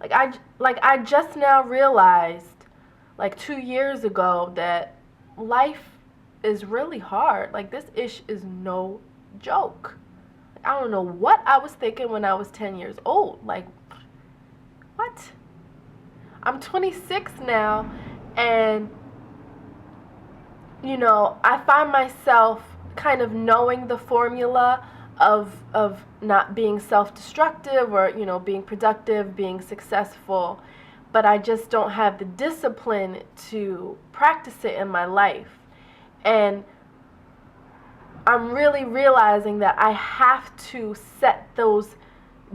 I just now realized, like 2 years ago, that life is really hard. Like, this ish is no joke. I don't know what I was thinking when I was 10 years old. Like, what? I'm 26 now, and I find myself kind of knowing the formula of not being self-destructive, or being productive, being successful, but I just don't have the discipline to practice it in my life. And I'm really realizing that I have to set those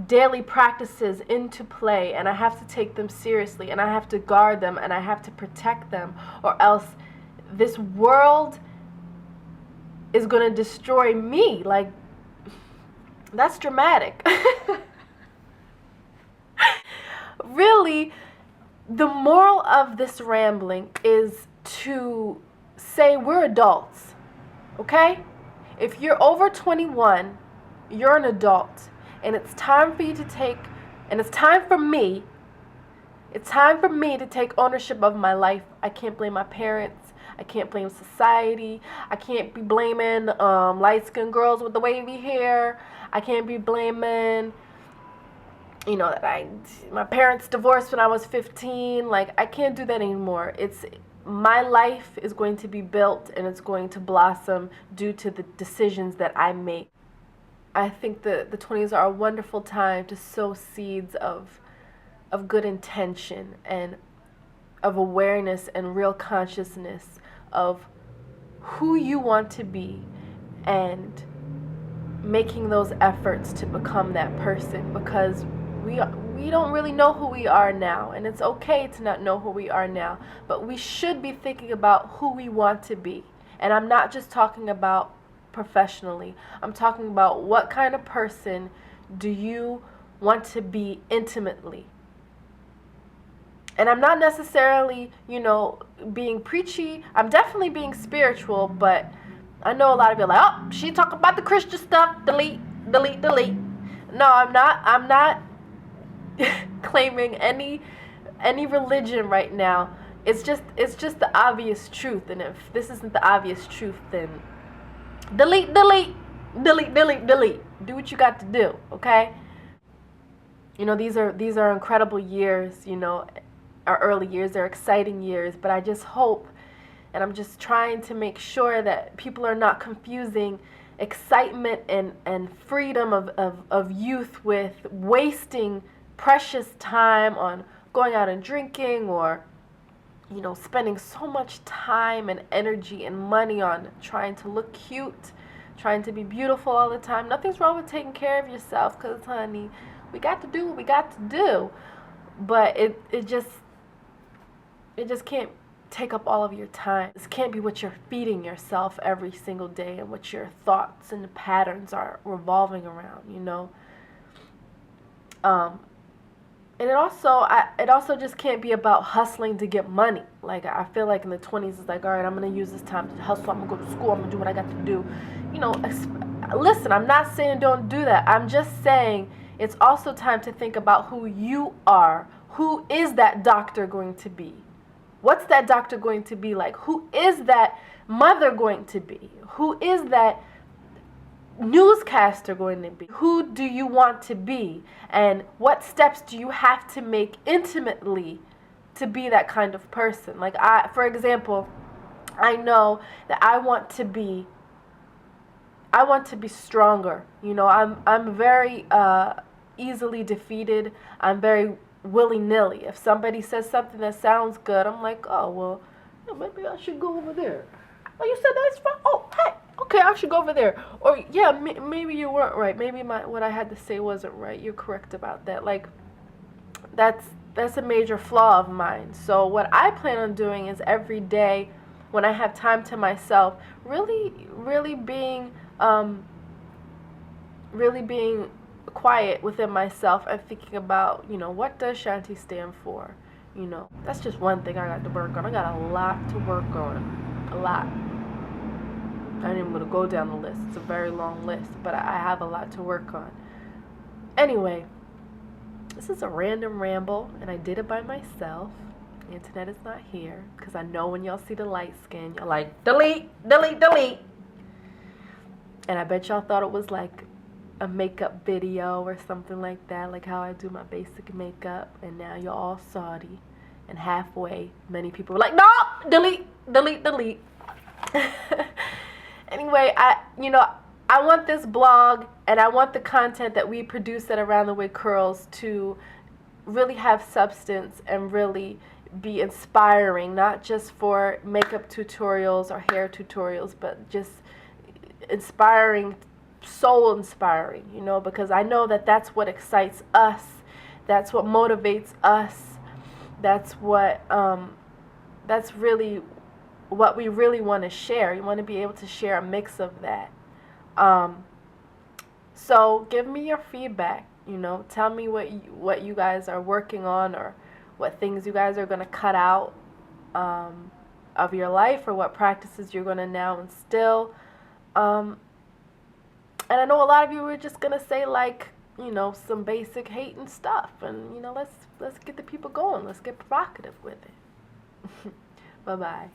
daily practices into play, and I have to take them seriously, and I have to guard them, and I have to protect them, or else this world is going to destroy me. Like, that's dramatic. Really, the moral of this rambling is to say we're adults, okay? If you're over 21, you're an adult, and it's time for you to take, and it's time for me to take ownership of my life. I can't blame my parents. I can't blame society. I can't be blaming light-skinned girls with the wavy hair. I can't be blaming, that my parents divorced when I was 15. Like, I can't do that anymore. My life is going to be built, and it's going to blossom due to the decisions that I make. I think the 20s are a wonderful time to sow seeds of good intention, and of awareness, and real consciousness of who you want to be, and making those efforts to become that person, because we don't really know who we are now, and it's okay to not know who we are now, but we should be thinking about who we want to be. And I'm not just talking about professionally. I'm talking about what kind of person do you want to be intimately. And I'm not necessarily, being preachy. I'm definitely being spiritual, but I know a lot of you are like, oh, she talking about the Christian stuff. Delete, delete, delete. No, I'm not claiming any religion right now. It's just the obvious truth. And if this isn't the obvious truth, then delete, delete, delete, delete, delete. Do what you got to do, okay? These are incredible years, our early years. They're exciting years, but I just hope, and I'm just trying to make sure that people are not confusing excitement and freedom of youth with wasting precious time on going out and drinking, or spending so much time and energy and money on trying to look cute, trying to be beautiful all the time. Nothing's wrong with taking care of yourself, because, honey, we got to do what we got to do. But it just can't take up all of your time. This can't be what you're feeding yourself every single day, and what your thoughts and patterns are revolving around, And it also just can't be about hustling to get money. Like, I feel like in the 20s, it's like, all right, I'm going to use this time to hustle. I'm going to go to school. I'm going to do what I got to do. Listen, I'm not saying don't do that. I'm just saying it's also time to think about who you are. Who is that doctor going to be? What's that doctor going to be like? Who is that mother going to be? Who is that newscaster going to be? Who do you want to be? And what steps do you have to make intimately to be that kind of person? Like, for example, I know that I want to be stronger. I'm very easily defeated. I'm very willy-nilly. If somebody says something that sounds good, I'm like, oh, well, maybe I should go over there. Oh, you said that's fine? Oh, hey, okay, I should go over there. Or, yeah, maybe you weren't right. Maybe what I had to say wasn't right. You're correct about that. Like, that's a major flaw of mine. So what I plan on doing is every day, when I have time to myself, really being quiet within myself, and thinking about, what does Shanti stand for? That's just one thing I got to work on. I got a lot to work on. A lot. I ain't even going to go down the list. It's a very long list, but I have a lot to work on. Anyway, This is a random ramble, and I did it by myself. The internet is not here, because I know when y'all see the light skin, you're like, delete, delete, delete. And I bet y'all thought it was like a makeup video or something like that, like how I do my basic makeup, and now you're all salty. And halfway, many people were like, no, delete, delete, delete. Anyway, I want this blog and I want the content that we produce at Around the Way Curls to really have substance and really be inspiring, not just for makeup tutorials or hair tutorials, but just inspiring, soul inspiring, because I know that that's what excites us, that's what motivates us, that's really what we really want to share. You want to be able to share a mix of that. So give me your feedback. Tell me what you guys are working on, or what things you guys are going to cut out of your life, or what practices you're going to now instill. And I know a lot of you were just going to say, like, some basic hating stuff, and let's get the people going. Let's get provocative with it. Bye bye.